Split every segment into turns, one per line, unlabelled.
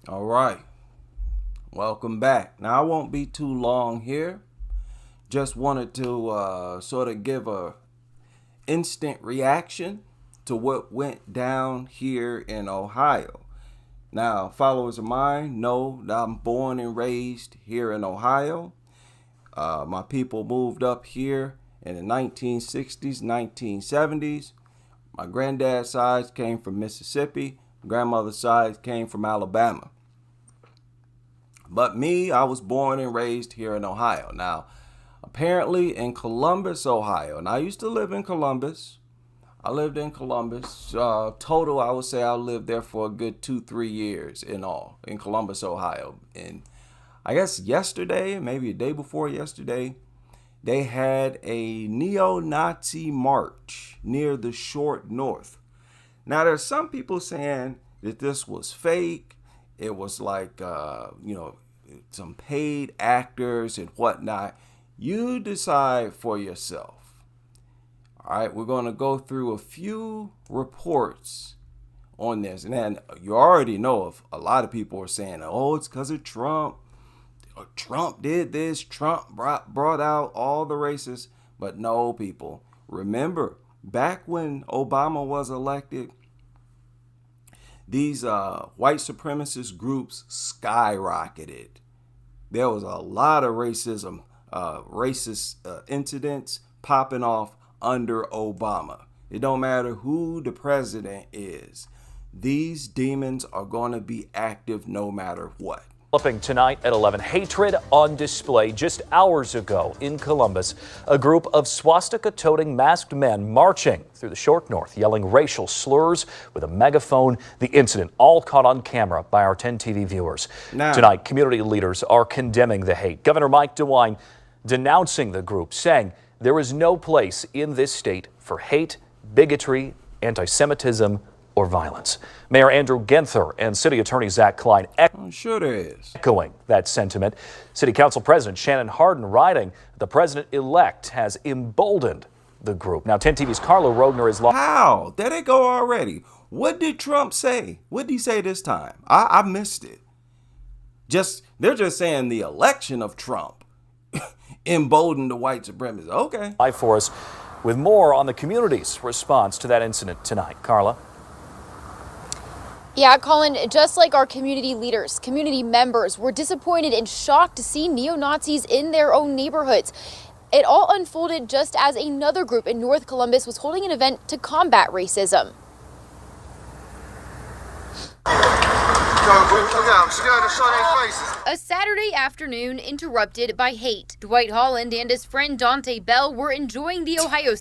All right, welcome back. Now, I won't be too long here. Just wanted to sort of give a instant reaction to what went down here in Ohio. Now, followers of mine know that I'm born and raised here in Ohio. My people moved up here in the 1960s, 1970s. My granddad's side came from Mississippi. Grandmother's side came from Alabama. But me, I was born and raised here in Ohio. Now, apparently in Columbus, Ohio, and I used to live in Columbus. I lived in Columbus. Total, I would say I lived there for a good 2-3 years in all in Columbus, Ohio. And I guess yesterday, maybe a day before yesterday, they had a neo-Nazi march near the Short North. Now, there's some people saying that this was fake. It was like, some paid actors and whatnot. You decide for yourself. All right, we're going to go through a few reports on this. And then you already know if a lot of people are saying, oh, it's because of Trump. Trump did this. Trump brought out all the racists. But no, people. Remember, back when Obama was elected, these white supremacist groups skyrocketed. There was a lot of racist incidents popping off under Obama. It don't matter who the president is. These demons are going to be active no matter what.
Developing tonight at 11, hatred on display. Just hours ago in Columbus, a group of swastika-toting masked men marching through the Short North, yelling racial slurs with a megaphone. The incident all caught on camera by our 10 TV viewers. Tonight, community leaders are condemning the hate. Governor Mike DeWine denouncing the group, saying there is no place in this state for hate, bigotry, anti-Semitism, or violence. Mayor Andrew Ginther and City Attorney Zach Klein
Sure there is.
echoing that sentiment. City Council President Shannon Hardin writing, the president-elect has emboldened the group. Now, 10 TV's Carla Rogner is live.
How? There they go already. What did Trump say? What did he say this time? I missed it. They're just saying the election of Trump emboldened the white supremacists. Okay.
Live for us with more on the community's response to that incident tonight. Carla.
Yeah, Colin, just like our community leaders, community members were disappointed and shocked to see neo-Nazis in their own neighborhoods. It all unfolded just as another group in North Columbus was holding an event to combat racism. A Saturday afternoon interrupted by hate. Dwight Holland and his friend Dante Bell were enjoying the Ohio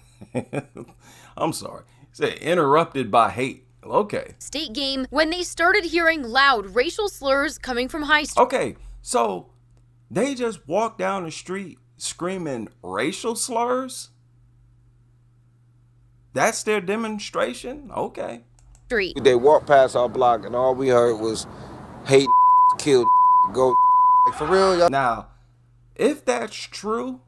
I'm sorry. He said interrupted by hate. Okay.
State game when they started hearing loud racial slurs coming from high school.
Okay, so they just walked down the street screaming racial slurs? That's their demonstration? Okay.
They walked past our block and all we heard was hate, kill, go. Like, for real, y'all.
Now, if that's true,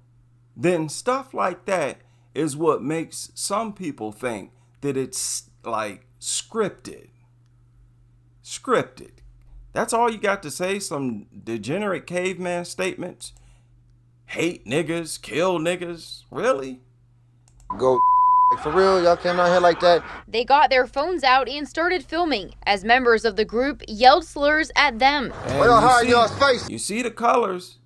then stuff like that is what makes some people think that it's like scripted. That's all you got to say? Some degenerate caveman statements? Hate niggas, kill niggas? Really?
Go. Like, for real, y'all came out here like that?
They got their phones out and started filming as members of the group yelled slurs at them.
You see the colors,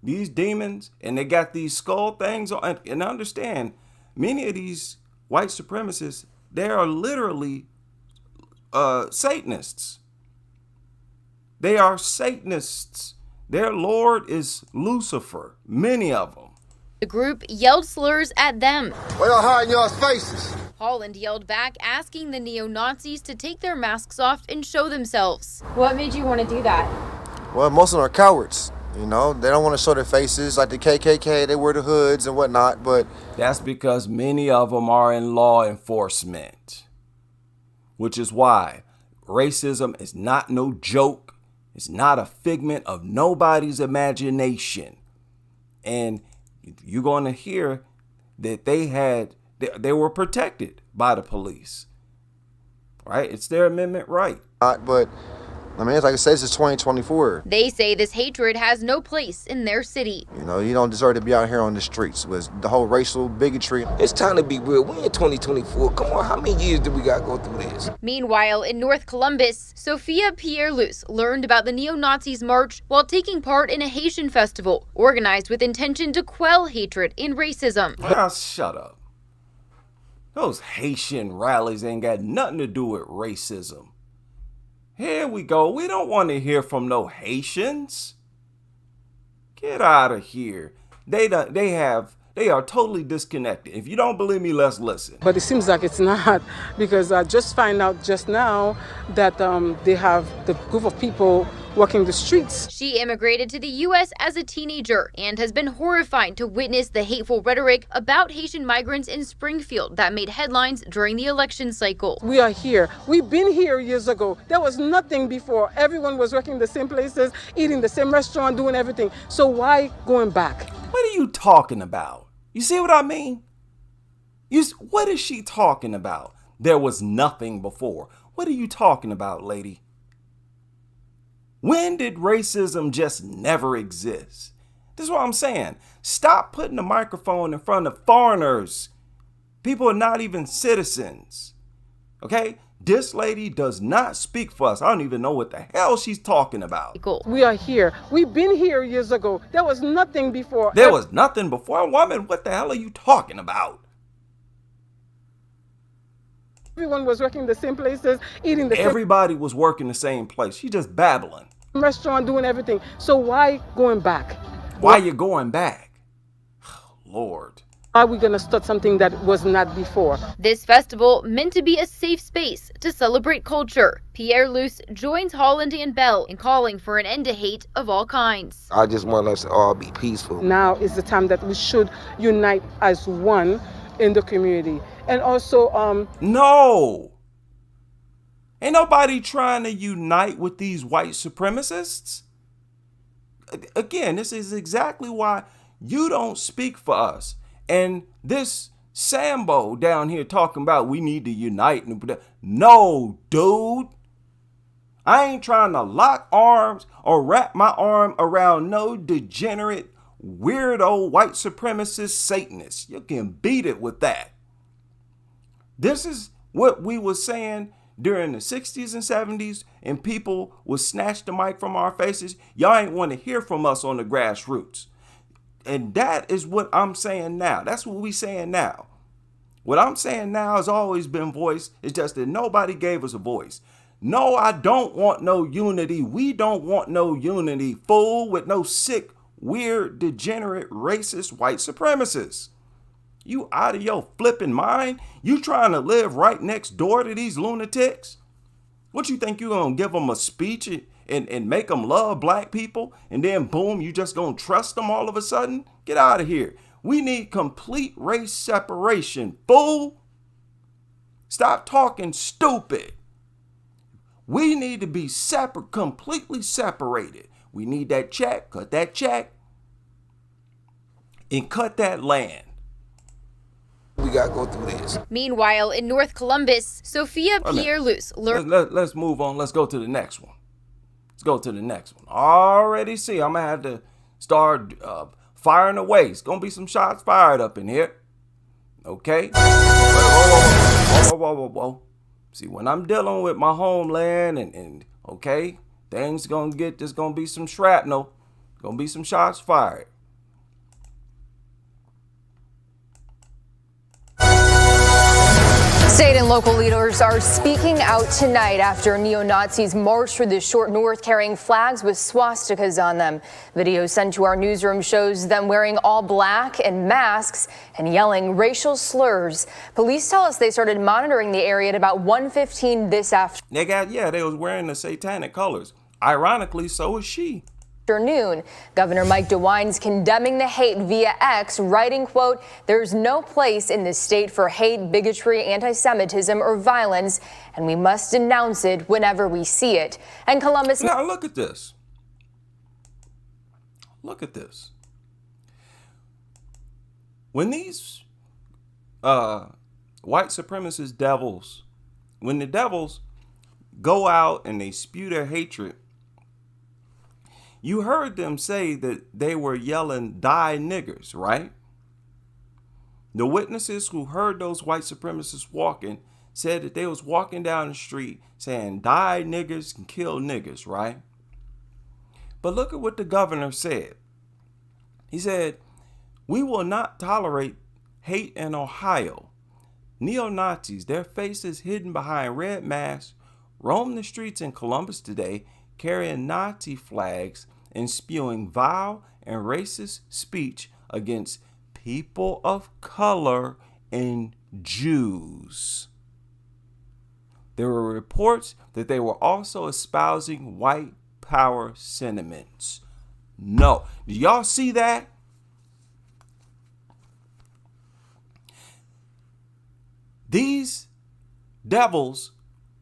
these demons, and they got these skull things on. And understand, many of these white supremacists, they are literally Satanists. They are Satanists. Their Lord is Lucifer, many of them.
The group yelled slurs at them.
Why y'all hiding y'all's faces?
Holland yelled back, asking the neo-Nazis to take their masks off and show themselves. What made you want to do that?
Well, most of them are cowards. You know, they don't want to show their faces. Like the KKK, they wear the hoods and whatnot, but
that's because many of them are in law enforcement, which is why racism is not no joke. It's not a figment of nobody's imagination. And you're going to hear that they were protected by the police, right? It's their amendment right.
But
I mean, it's like it says it's 2024.
They say this hatred has no place in their city.
You know, you don't deserve to be out here on the streets with the whole racial bigotry.
It's time to be real. We in 2024. Come on, how many years do we got to go through this?
Meanwhile, in North Columbus, Sophia Pierre-Luce learned about the neo-Nazis march while taking part in a Haitian festival organized with intention to quell hatred and racism.
Now shut up. Those Haitian rallies ain't got nothing to do with racism. Here we go. We don't want to hear from no Haitians. Get out of here. They are totally disconnected. If you don't believe me, let's listen.
But it seems like it's not, because I just find out just now that they have the group of people walking the streets.
She immigrated to the U.S. as a teenager and has been horrified to witness the hateful rhetoric about Haitian migrants in Springfield that made headlines during the election cycle.
We are here. We've been here years ago. There was nothing before. Everyone was working the same places, eating the same restaurant, doing everything. So why going back?
What are you talking about? You see what I mean? What is she talking about? There was nothing before. What are you talking about, lady? When did racism just never exist? This is what I'm saying. Stop putting the microphone in front of foreigners. People are not even citizens. Okay? This lady does not speak for us. I don't even know what the hell she's talking about.
We are here. We've been here years ago. There was nothing before.
There was nothing before. Woman, what the hell are you talking about?
Everyone was working the same places, eating the same
Everybody was working the same place. She just babbling.
restaurant, doing everything. So why going back?
Why you going back? Lord.
Are we going to start something that was not before?
This festival, meant to be a safe space to celebrate culture. Pierre-Luce joins Holland and Bell in calling for an end to hate of all kinds.
I just want us to all be peaceful.
Now is the time that we should unite as one in the community. And also,
No. Ain't nobody trying to unite with these white supremacists. Again, this is exactly why you don't speak for us. And this Sambo down here talking about we need to unite. No, dude. I ain't trying to lock arms or wrap my arm around no degenerate, weirdo, white supremacist Satanist. You can beat it with that. This is what we were saying during the 60s and 70s, and people would snatch the mic from our faces. Y'all ain't want to hear from us on the grassroots. And that is what I'm saying now. That's what we saying now. What I'm saying now has always been voiced. It's just that nobody gave us a voice. No, I don't want no unity. We don't want no unity, fool, with no sick, weird, degenerate, racist, white supremacists. You out of your flipping mind? You trying to live right next door to these lunatics? What you think you gonna give them a speech and make them love black people? And then boom, you just gonna trust them all of a sudden? Get out of here. We need complete race separation, fool. Stop talking stupid. We need to be separate, completely separated. We need that check, and cut that land.
We got to go through this.
Meanwhile, in North Columbus, Sophia Pierre-Luce learned.
Let's move on. Let's go to the next one. Let's go to the next one. Already see, I'm going to have to start firing away. It's going to be some shots fired up in here. Okay? Whoa. See, when I'm dealing with my homeland and okay, things going to get, there's going to be some shrapnel. Going to be some shots fired.
State and local leaders are speaking out tonight after neo-Nazis marched through the short north carrying flags with swastikas on them. Video sent to our newsroom shows them wearing all black and masks and yelling racial slurs. Police tell us they started monitoring the area at about 1:15 this afternoon.
They was wearing the satanic colors. Ironically, so is she.
Governor Mike DeWine's condemning the hate via X, writing, quote, "There's no place in this state for hate, bigotry, anti-Semitism, or violence, and we must denounce it whenever we see it." And Columbus.
Now look at this. Look at this. When these white supremacist devils, when the devils go out and they spew their hatred, you heard them say that they were yelling, "Die niggers," right? The witnesses who heard those white supremacists walking said that they was walking down the street saying, "Die niggers and kill niggers," right? But look at what the governor said. He said, "We will not tolerate hate in Ohio. Neo-Nazis, their faces hidden behind red masks, roam the streets in Columbus today, carrying Nazi flags and spewing vile and racist speech against people of color and Jews." There were reports that they were also espousing white power sentiments. No. Do y'all see that? These devils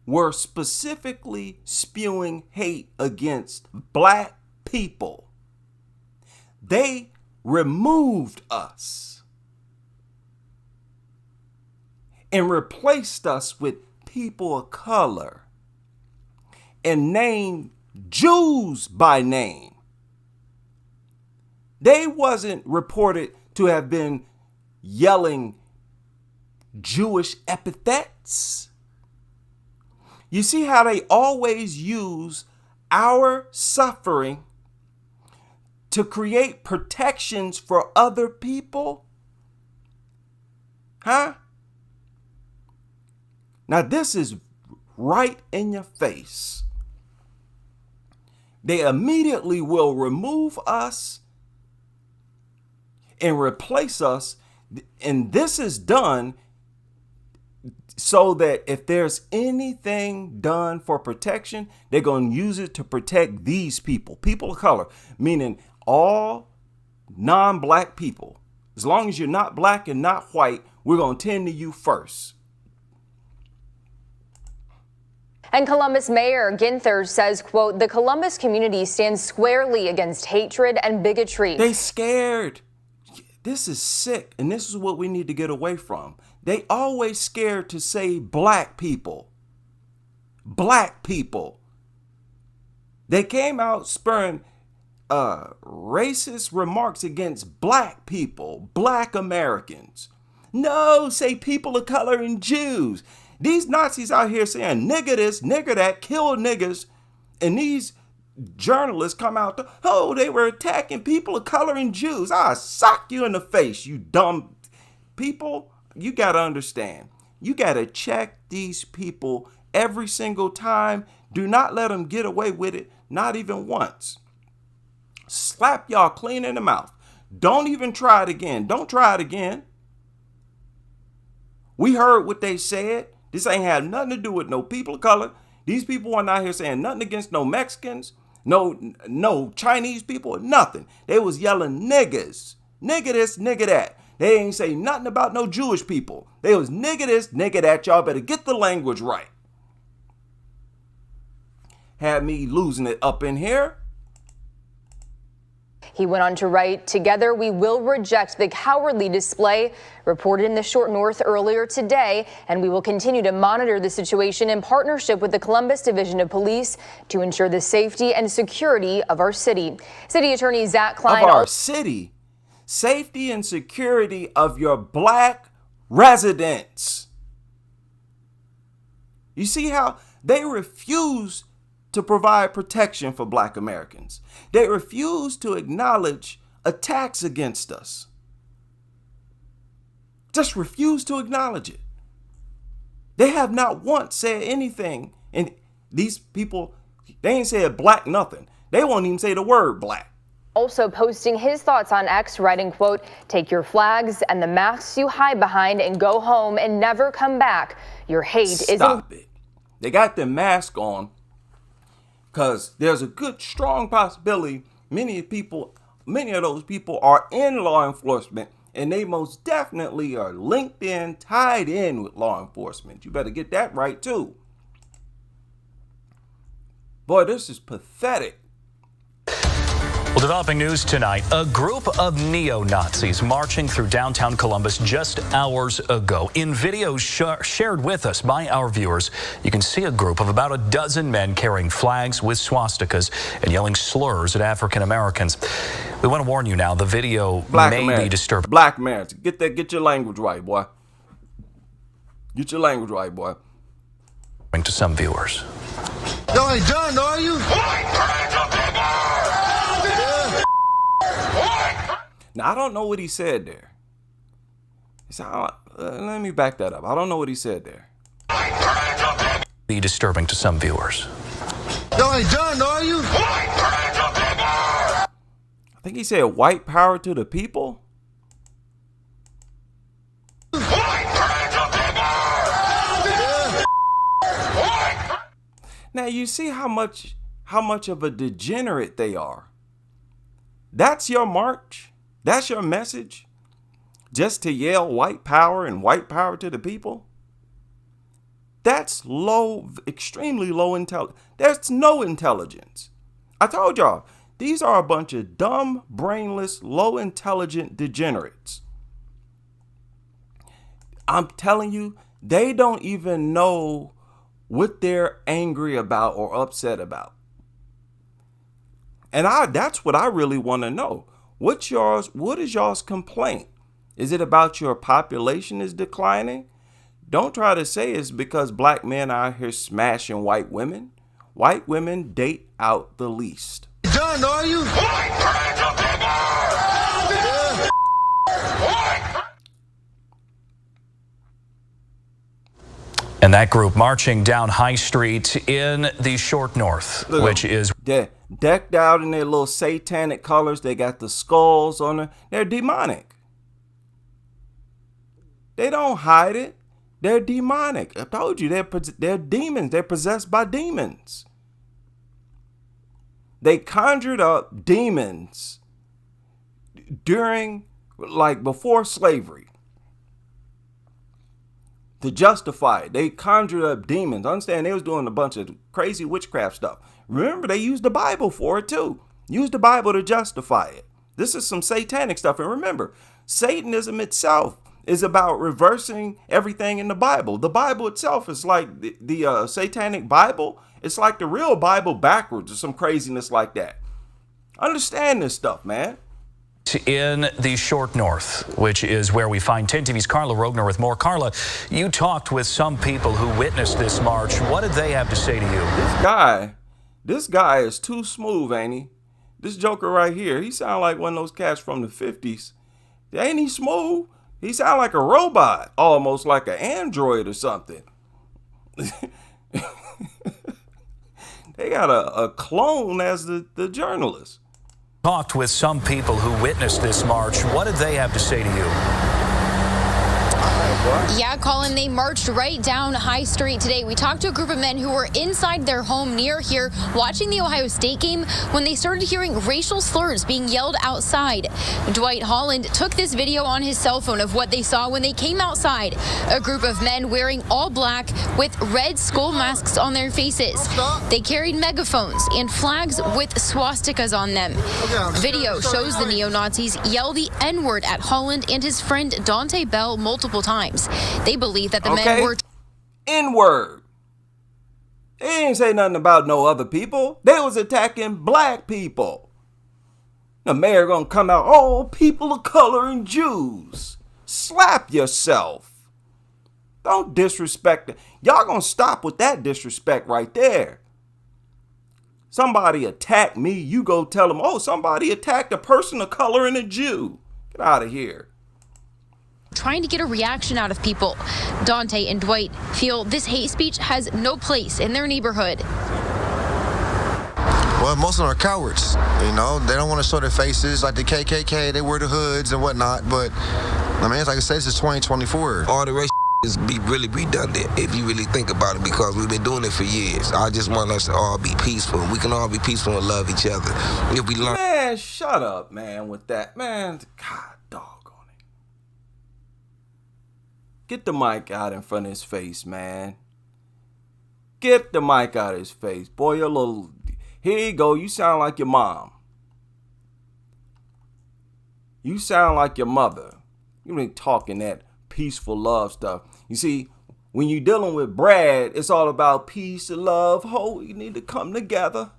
were specifically spewing hate against black people. They removed us and replaced us with people of color and named Jews by name. They wasn't reported to have been yelling Jewish epithets. You see how they always use our suffering to create protections for other people? Huh? Now this is right in your face. They immediately will remove us and replace us. And this is done so that if there's anything done for protection, they're going to use it to protect these people, people of color, meaning all non-black people. As long as you're not black and not white, we're going to tend to you first.
And Columbus Mayor Ginther says, quote, "The Columbus community stands squarely against hatred and bigotry."
They scared. This is sick, and this is what we need to get away from. They always scared to say black people. Black people. They came out spurring racist remarks against black people, black Americans. No, say people of color and Jews. These Nazis out here saying nigger this, nigger that, kill niggers. And these journalists come out, they were attacking people of color and Jews. I'll sock you in the face, you dumb people. You got to understand. You got to check these people every single time. Do not let them get away with it, not even once. Slap y'all clean in the mouth. Don't even try it again. Don't try it again. We heard what they said. This ain't had nothing to do with no people of color. These people weren't out here saying nothing against no Mexicans, no Chinese people, nothing. They was yelling niggers, nigger this, nigger that. They ain't say nothing about no Jewish people. They was nigger this, nigger that. Y'all better get the language right. Had me losing it up in here.
He went on to write, "Together we will reject the cowardly display reported in the Short North earlier today, and we will continue to monitor the situation in partnership with the Columbus Division of Police to ensure the safety and security of our city." City Attorney Zach Klein.
Of our city. Safety and security of your black residents. You see how they refuse to provide protection for black Americans. They refuse to acknowledge attacks against us. Just refuse to acknowledge it. They have not once said anything. And these people, they ain't said black nothing. They won't even say the word black.
Also posting his thoughts on X, writing, quote, "Take your flags and the masks you hide behind and go home and never come back. Your hate isn't..."
Stop it. They got their mask on because there's a good, strong possibility many of those people are in law enforcement, and they most definitely are linked in, tied in with law enforcement. You better get that right too. Boy, this is pathetic.
Well, developing news tonight, a group of neo-Nazis marching through downtown Columbus just hours ago. In videos shared with us by our viewers, you can see a group of about a dozen men carrying flags with swastikas and yelling slurs at African Americans. We want to warn you now, the video may be disturbing.
Black Americans, get your language right, boy. Get your language right, boy.
To some viewers.
Y'all ain't done, are you?
Now, I don't know what he said there. Let me back that up. I don't know what he said there.
Be disturbing to some viewers.
Y'all ain't done, are you?
I think he said white power to the people. Now you see how much of a degenerate they are. That's your march? That's your message? Just to yell white power and white power to the people? That's low, extremely low intelligence. There's no intelligence. I told y'all, these are a bunch of dumb, brainless, low intelligent degenerates. I'm telling you, they don't even know what they're angry about or upset about. And that's what I really want to know. What is y'all's complaint? Is it about your population is declining? Don't try to say it's because black men are out here smashing white women. White women date out the least.
Done, are you?
And that group marching down High Street in the Short North, which is
decked out in their little satanic colors. They got the skulls on them. They're demonic. They don't hide it. They're demonic. I told you, they're demons. They're possessed by demons. They conjured up demons before slavery. To justify it, they conjured up demons. Understand, they was doing a bunch of crazy witchcraft stuff. Remember, they used the Bible for it too. Used the Bible to justify it. This is some satanic stuff. And remember, Satanism itself is about reversing everything in the Bible. The Bible itself is like the satanic Bible. It's like the real Bible backwards or some craziness like that. Understand this stuff, man.
In the Short North, which is where we find 10 TV's Carla Rogner with more. Carla, you talked with some people who witnessed this march. What did they have to say to you?
This guy is too smooth, ain't he? This joker right here, he sound like one of those cats from the 50s. Ain't he smooth? He sound like a robot, almost like an android or something. They got a clone as the journalist.
Talked with some people who witnessed this march. What did they have to say to you?
Yeah, Colin, they marched right down High Street today. We talked to a group of men who were inside their home near here watching the Ohio State game when they started hearing racial slurs being yelled outside. Dwight Holland took this video on his cell phone of what they saw when they came outside. A group of men wearing all black with red skull masks on their faces. They carried megaphones and flags with swastikas on them. Video shows the neo-Nazis yell the N-word at Holland and his friend Dante Bell multiple times. They believe that the men were
N-word. They ain't say nothing about no other people. They was attacking black people. The mayor gonna come out, oh, people of color and Jews. Slap yourself. Don't disrespect it. Y'all gonna stop with that disrespect right there. Somebody attacked me, you go tell them, oh, somebody attacked a person of color and a Jew. Get out of here.
trying to get a reaction out of people. Dante and Dwight feel this hate speech has no place in their neighborhood.
Well, most of them are cowards, you know. They don't want to show their faces. Like the KKK, they wear the hoods and whatnot. But, I mean, it's like I said, this is 2024.
All the race is really redundant if you really think about it, because we've been doing it for years. I just want us to all be peaceful. We can all be peaceful and love each other. If we learn.
Man, shut up, man, with that. Man, God, doggone it. Get the mic out in front of his face, man. Get the mic out of his face. Boy, your little... Here you go. You sound like your mom. You sound like your mother. You ain't talking that peaceful love stuff. You see, when you're dealing with Brad, it's all about peace and love. Oh, you need to come together.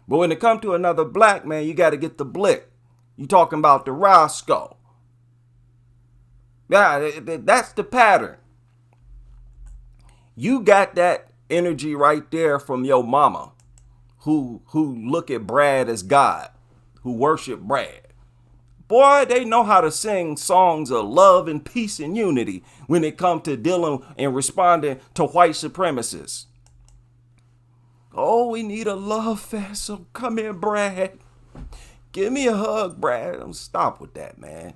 But when it comes to another black man, you got to get the blick. You talking about the Roscoe. Yeah, that's the pattern. You got that energy right there from your mama who look at Brad as God, who worship Brad. Boy, they know how to sing songs of love and peace and unity when it comes to dealing and responding to white supremacists. Oh, we need a love fest, so come here, Brad. Give me a hug, Brad. Don't stop with that, man.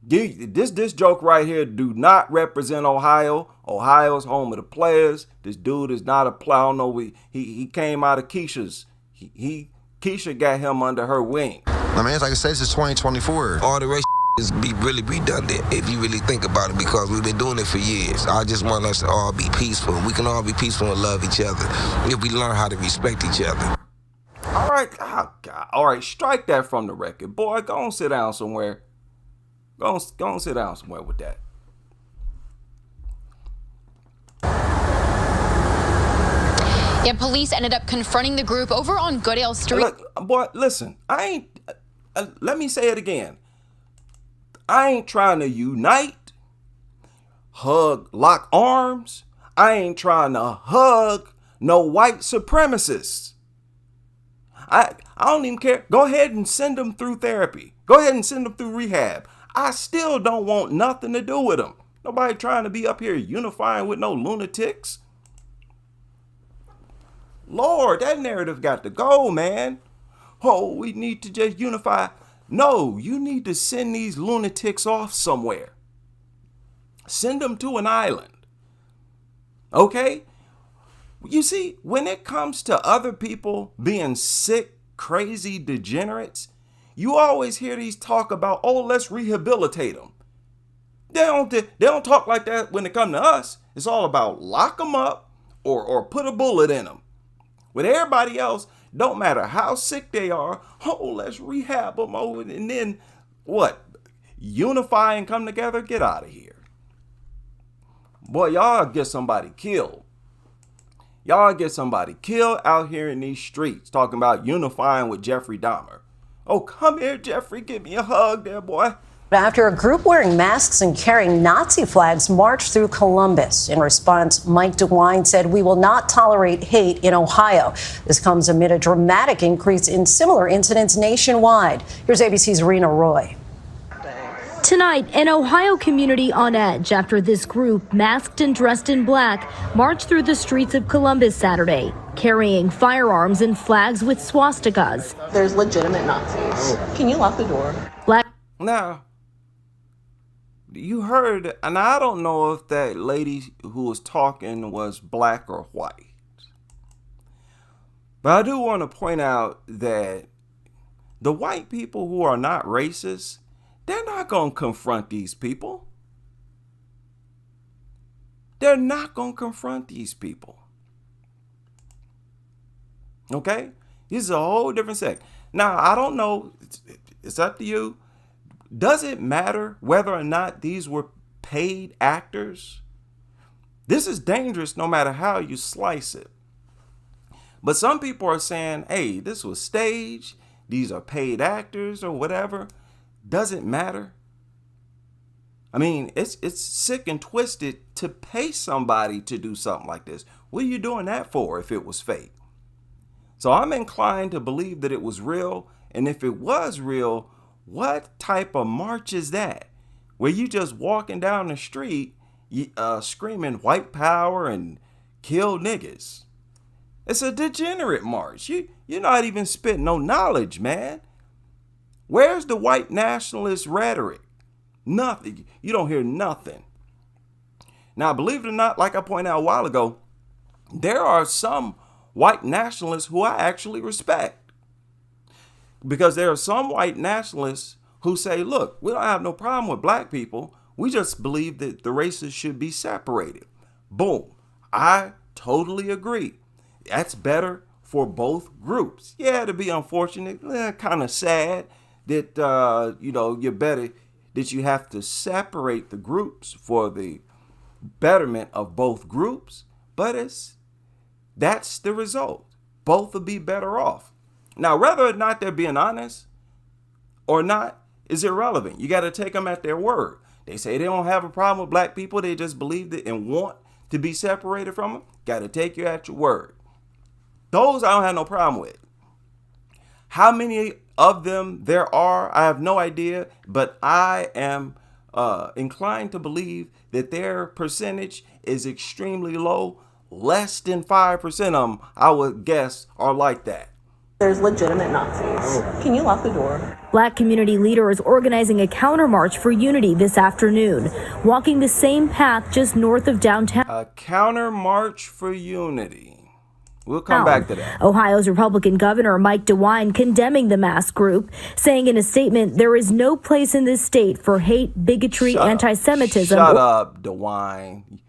This joke right here do not represent Ohio. Ohio's home of the players. This dude is not a player. I don't know. He came out of Keisha's. Keisha got him under her wing.
I mean, like I said, this is 2024.
All the race is really redundant if you really think about it, because we've been doing it for years. I just want us to all be peaceful. We can all be peaceful and love each other if we learn how to respect each other.
All right, oh God. All right, strike that from the record. Boy, go on sit down somewhere. Go on sit down somewhere with that.
Yeah, police ended up confronting the group over on Goodale Street.
Look, boy, listen, let me say it again. I ain't trying to unite, hug, lock arms. I ain't trying to hug no white supremacists. I don't even care. Go ahead and send them through therapy. Go ahead and send them through rehab. I still don't want nothing to do with them. Nobody trying to be up here unifying with no lunatics. Lord, that narrative got to go, man. Oh, we need to just unify. No, you need to send these lunatics off somewhere. Send them to an island. Okay? You see, when it comes to other people being sick, crazy degenerates, you always hear these talk about, oh, let's rehabilitate them. They don't talk like that when it comes to us. It's all about lock them up or put a bullet in them. With everybody else, don't matter how sick they are, oh, let's rehab them. Oh, and then what? Unify and come together? Get out of here. Boy, y'all get somebody killed. Y'all get somebody killed out here in these streets talking about unifying with Jeffrey Dahmer. Oh, come here, Jeffrey. Give me a hug there, boy.
After a group wearing masks and carrying Nazi flags marched through Columbus. In response, Mike DeWine said, "We will not tolerate hate in Ohio." This comes amid a dramatic increase in similar incidents nationwide. Here's ABC's Rena Roy.
Tonight, an Ohio community on edge after this group, masked and dressed in black, marched through the streets of Columbus Saturday, carrying firearms and flags with swastikas.
There's legitimate Nazis. Can you lock the door?
Now, you heard, and I don't know if that lady who was talking was black or white. But I do want to point out that the white people who are not racist, they're not going to confront these people. They're not going to confront these people. Okay? This is a whole different sect. Now, I don't know. It's up to you. Does it matter whether or not these were paid actors? This is dangerous no matter how you slice it. But some people are saying, hey, this was staged. These are paid actors or whatever. Does it matter? I mean, it's sick and twisted to pay somebody to do something like this. What are you doing that for if it was fake? So I'm inclined to believe that it was real. And if it was real, what type of march is that? Where you just walking down the street screaming white power and kill niggas. It's a degenerate march. You're not even spitting no knowledge, man. Where's the white nationalist rhetoric? Nothing. You don't hear nothing. Now, believe it or not, like I pointed out a while ago, there are some white nationalists who I actually respect. Because there are some white nationalists who say, look, we don't have no problem with black people. We just believe that the races should be separated. Boom. I totally agree. That's better for both groups. Yeah, to be unfortunate, kind of sad that you're better, that you have to separate the groups for the betterment of both groups, but that's the result. Both will be better off. Now, whether or not they're being honest or not is irrelevant. You got to take them at their word. They say they don't have a problem with black people. They just believe it and want to be separated from them. Got to take you at your word. Those I don't have no problem with. How many of them there are, I have no idea, but I am inclined to believe that their percentage is extremely low. Less than 5% of them, I would guess, are like that.
There's legitimate Nazis. Can you lock the door?
Black community leaders organizing a countermarch for unity this afternoon, walking the same path just north of downtown.
A countermarch for unity. We'll come back to that.
Ohio's Republican Governor Mike DeWine condemning the mask group, saying in a statement, there is no place in this state for hate, bigotry, anti-Semitism.
Shut up, DeWine.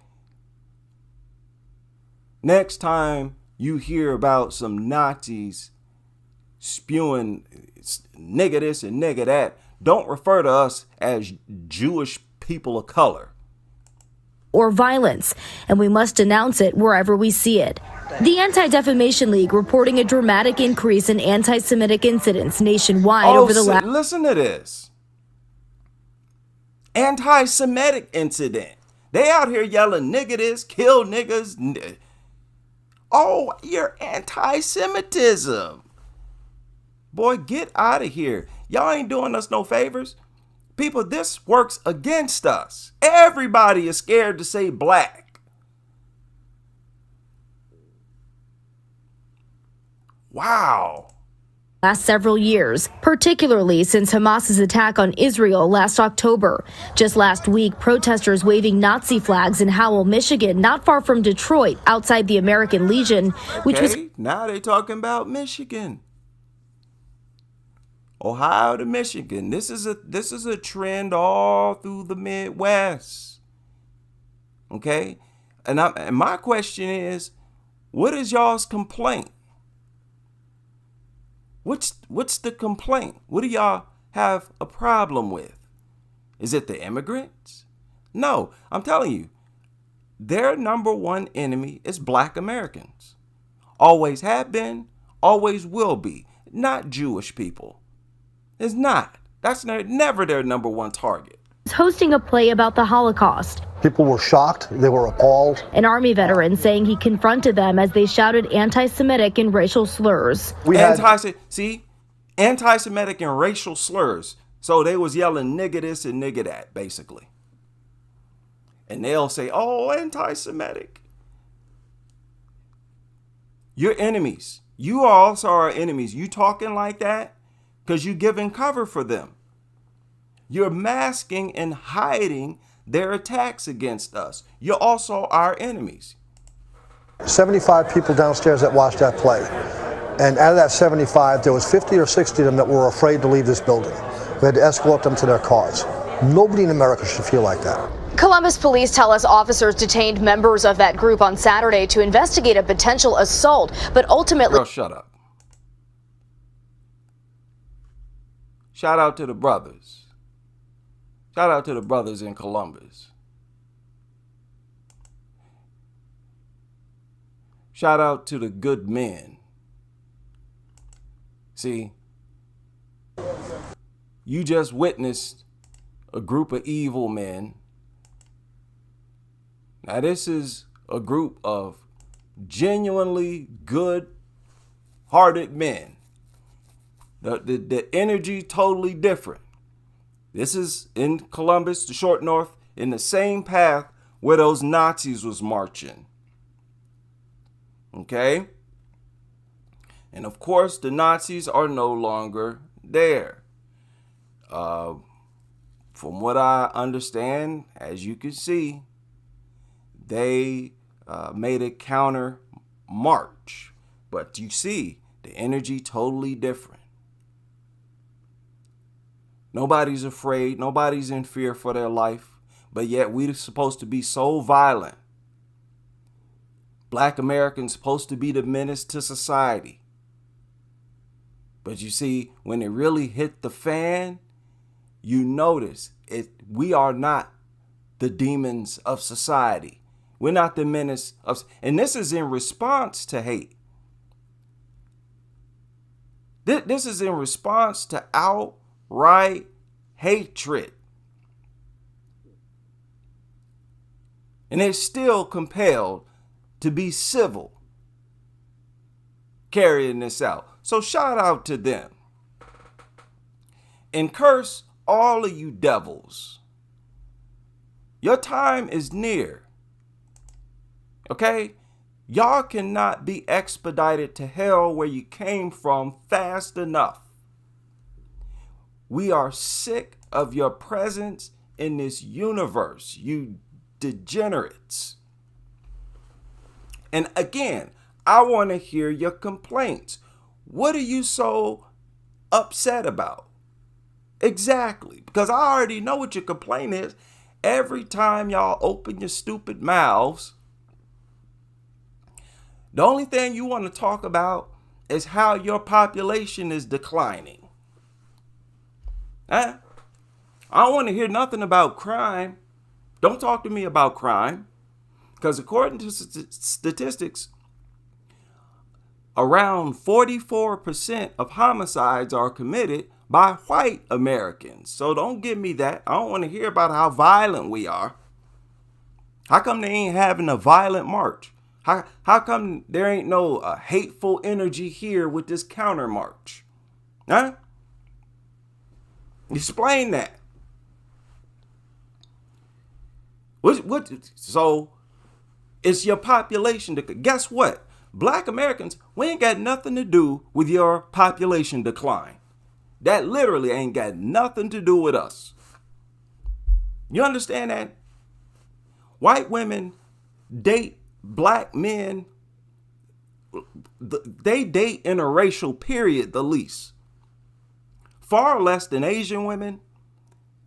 Next time you hear about some Nazis spewing nigga this and nigga that, don't refer to us as Jewish people of color.
Or violence, and we must denounce it wherever we see it. The Anti-Defamation League reporting a dramatic increase in anti-Semitic incidents nationwide over the last...
Listen to this. Anti-Semitic incident. They out here yelling nigga this, kill niggas. Oh, you're anti-Semitism. Boy, get out of here. Y'all ain't doing us no favors. People, this works against us. Everybody is scared to say black. Wow.
Last several years, particularly since Hamas's attack on Israel last October. Just last week, protesters waving Nazi flags in Howell, Michigan, not far from Detroit, outside the American Legion, which was...
Now they talking about Michigan. Ohio to Michigan. This is a trend all through the Midwest. Okay? And my question is, what is y'all's complaint? What's the complaint? What do y'all have a problem with? Is it the immigrants? No, I'm telling you, their number one enemy is black Americans. Always have been, always will be. Not Jewish people. It's not. That's never their number one target.
Hosting a play about the Holocaust.
People were shocked. They were appalled.
An Army veteran saying he confronted them as they shouted anti-Semitic and racial slurs.
Anti-Semitic and racial slurs. So they was yelling nigga this and nigga that, basically. And they'll say, oh, anti-Semitic. You're enemies. You also are enemies. You talking like that because you giving cover for them. You're masking and hiding their attacks against us. You're also our enemies.
75 people downstairs that watched that play. And out of that 75, there was 50 or 60 of them that were afraid to leave this building. We had to escort them to their cars. Nobody in America should feel like that.
Columbus police tell us officers detained members of that group on Saturday to investigate a potential assault, but ultimately...
Girl, shut up. Shout out to the brothers. Shout out to the brothers in Columbus. Shout out to the good men. See, you just witnessed a group of evil men. Now, this is a group of genuinely good-hearted men. The energy totally different. This is in Columbus, the short north, in the same path where those Nazis was marching. Okay? And of course, the Nazis are no longer there. From what I understand, as you can see, they made a counter march. But you see, the energy totally different. Nobody's afraid. Nobody's in fear for their life. But yet we're supposed to be so violent. Black Americans supposed to be the menace to society. But you see, when it really hit the fan, you notice we are not the demons of society. We're not the menace of, and this is in response to hate. This is in response to outright hatred. And they're still compelled to be civil carrying this out. So shout out to them. And curse all of you devils. Your time is near. Okay? Y'all cannot be expedited to hell where you came from fast enough. We are sick of your presence in this universe, you degenerates. And again, I want to hear your complaints. What are you so upset about? Exactly, because I already know what your complaint is. Every time y'all open your stupid mouths, the only thing you want to talk about is how your population is declining. Huh? I don't want to hear nothing about crime. Don't talk to me about crime. Because according to statistics, around 44% of homicides are committed by white Americans. So don't give me that. I don't want to hear about how violent we are. How come they ain't having a violent march? How come there ain't no hateful energy here with this counter march? Huh? Explain that. So it's your population. Guess what? Black Americans, we ain't got nothing to do with your population decline. That literally ain't got nothing to do with us. You understand that? White women date black men. They date interracial, period, the least. Far less than Asian women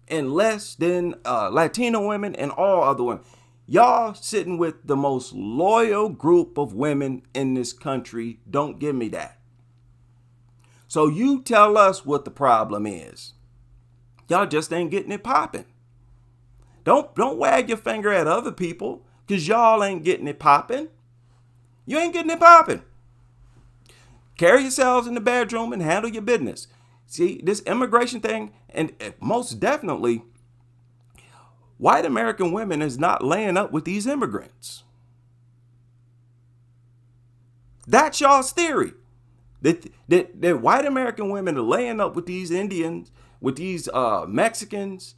and less than Latino women and all other women. Y'all sitting with the most loyal group of women in this country. Don't give me that. So you tell us what the problem is. Y'all just ain't getting it popping. Don't wag your finger at other people because y'all ain't getting it popping. You ain't getting it popping. Carry yourselves in the bedroom and handle your business. See, this immigration thing, and most definitely, white American women is not laying up with these immigrants. That's y'all's theory. That white American women are laying up with these Indians, with these Mexicans,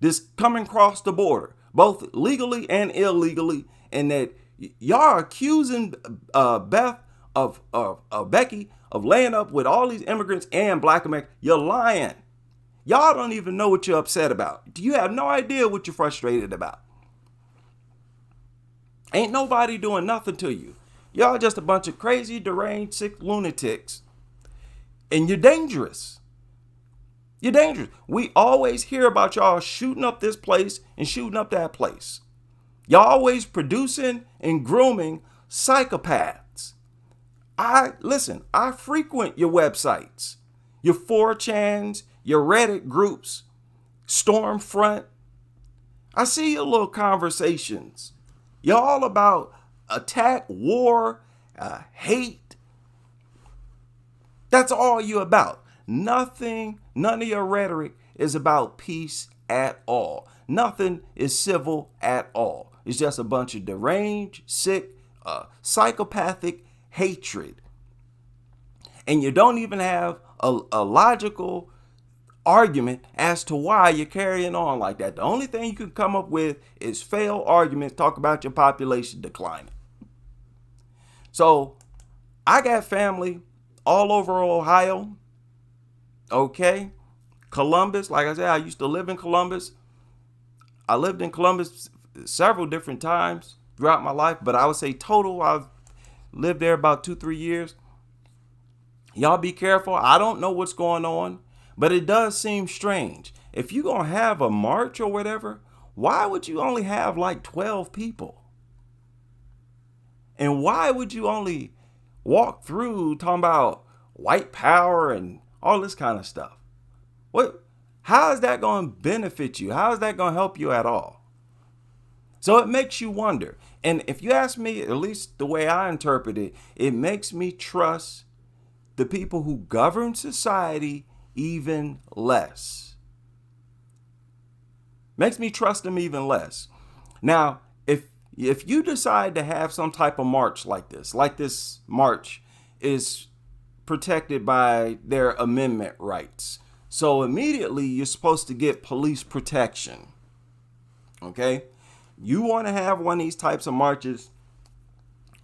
just coming across the border, both legally and illegally, and that y'all are accusing Becky of laying up with all these immigrants and black Americans. You're lying. Y'all don't even know what you're upset about. You have no idea what you're frustrated about. Ain't nobody doing nothing to you. Y'all just a bunch of crazy, deranged, sick lunatics. And you're dangerous. You're dangerous. We always hear about y'all shooting up this place and shooting up that place. Y'all always producing and grooming psychopaths. I frequent your websites, your 4chans, your Reddit groups, Stormfront. I see your little conversations. You're all about attack, war, hate. That's all you about. Nothing, none of your rhetoric is about peace at all. Nothing is civil at all. It's just a bunch of deranged, sick, psychopathic hatred. And you don't even have a logical argument as to why you're carrying on like that. The only thing you can come up with is failed arguments, talk about your population declining. So I got family all over Ohio. Okay. Columbus, like I said, I used to live in Columbus. I lived in Columbus several different times throughout my life, but I would say total, I've lived there about 2-3 years. Y'all be careful. I don't know what's going on, but it does seem strange. If you're going to have a march or whatever, why would you only have like 12 people? And why would you only walk through talking about white power and all this kind of stuff. How is that going to benefit you? How is that going to help you at all? So it makes you wonder. And if you ask me, at least the way I interpret it, it makes me trust the people who govern society even less. Makes me trust them even less. Now, if you decide to have some type of march like this march is protected by their amendment rights. So immediately you're supposed to get police protection. Okay? You want to have one of these types of marches,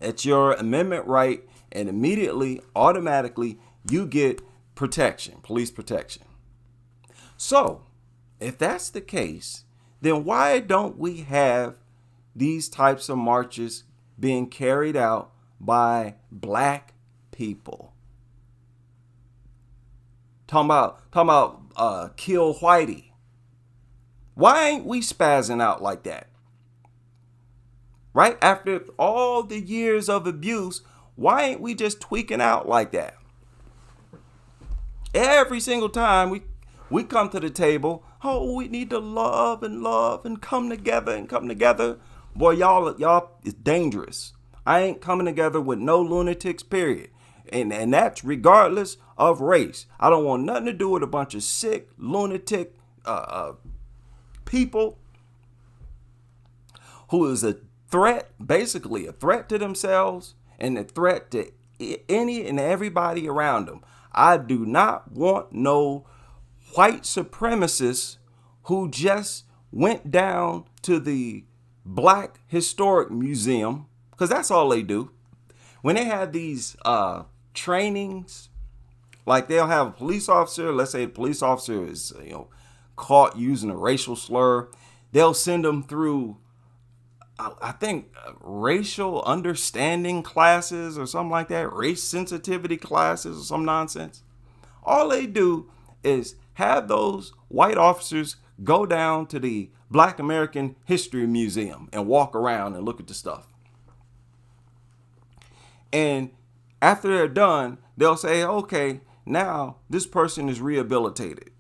it's your amendment right, and immediately, automatically, you get protection, police protection. So, if that's the case, then why don't we have these types of marches being carried out by black people? Talking about kill Whitey. Why ain't we spazzing out like that? Right? After all the years of abuse, why ain't we just tweaking out like that? Every single time we come to the table, oh, we need to love and come together. Boy, y'all is dangerous. I ain't coming together with no lunatics, period. And that's regardless of race. I don't want nothing to do with a bunch of sick, lunatic people who is a threat, basically a threat to themselves and a threat to any and everybody around them. I do not want no white supremacists who just went down to the Black Historic Museum, because that's all they do. When they have these trainings, like they'll have a police officer, let's say the police officer is caught using a racial slur, they'll send them through I think racial understanding classes or something like that, race sensitivity classes or some nonsense. All they do is have those white officers go down to the Black American History Museum and walk around and look at the stuff. And after they're done, they'll say, okay, now this person is rehabilitated.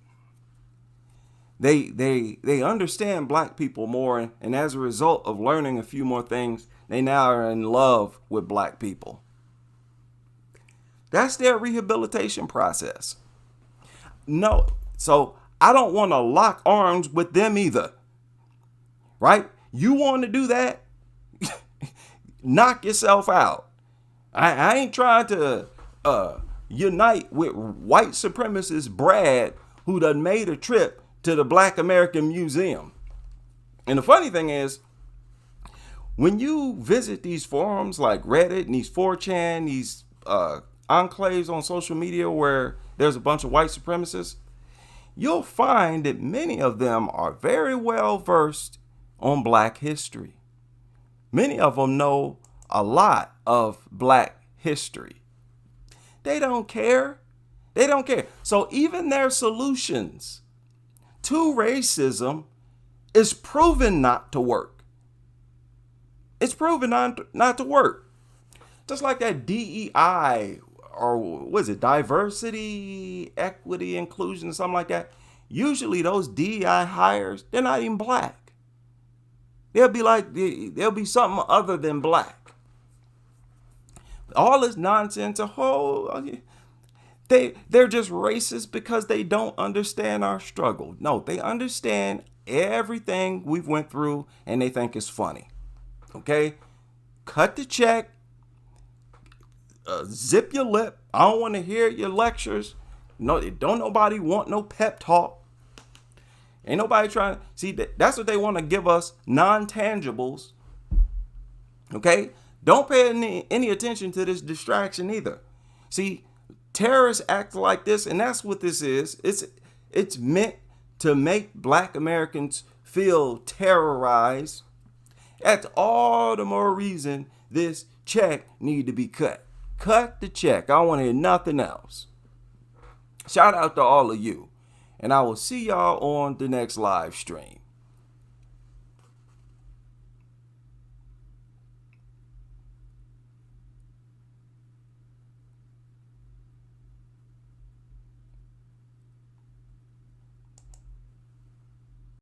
They understand black people more, and as a result of learning a few more things, they now are in love with black people. That's their rehabilitation process. No, so I don't want to lock arms with them either. Right? You want to do that? Knock yourself out. I ain't trying to unite with white supremacist Brad, who done made a trip to the Black American Museum. And the funny thing is, when you visit these forums like Reddit and these 4chan, these enclaves on social media where there's a bunch of white supremacists, you'll find that many of them are very well versed on black history. Many of them know a lot of black history. They don't care. They don't care. So even their solutions to racism is proven not to work. It's proven not to work. Just like that DEI, or what is it, diversity, equity, inclusion, something like that. Usually those DEI hires, they're not even black. They'll be something other than black. All this nonsense, they're just racist because they don't understand our struggle. No, they understand everything we've went through and they think it's funny. Okay? Cut the check. Zip your lip. I don't want to hear your lectures. No, don't nobody want no pep talk. Ain't nobody trying to see that. That's what they want to give us, non-tangibles. Okay? Don't pay any attention to this distraction either. See, terrorists act like this, and that's what this is. It's meant to make black Americans feel terrorized. That's all the more reason this check need to be cut. Cut the check. I don't want to hear nothing else. Shout out to all of you. And I will see y'all on the next live stream.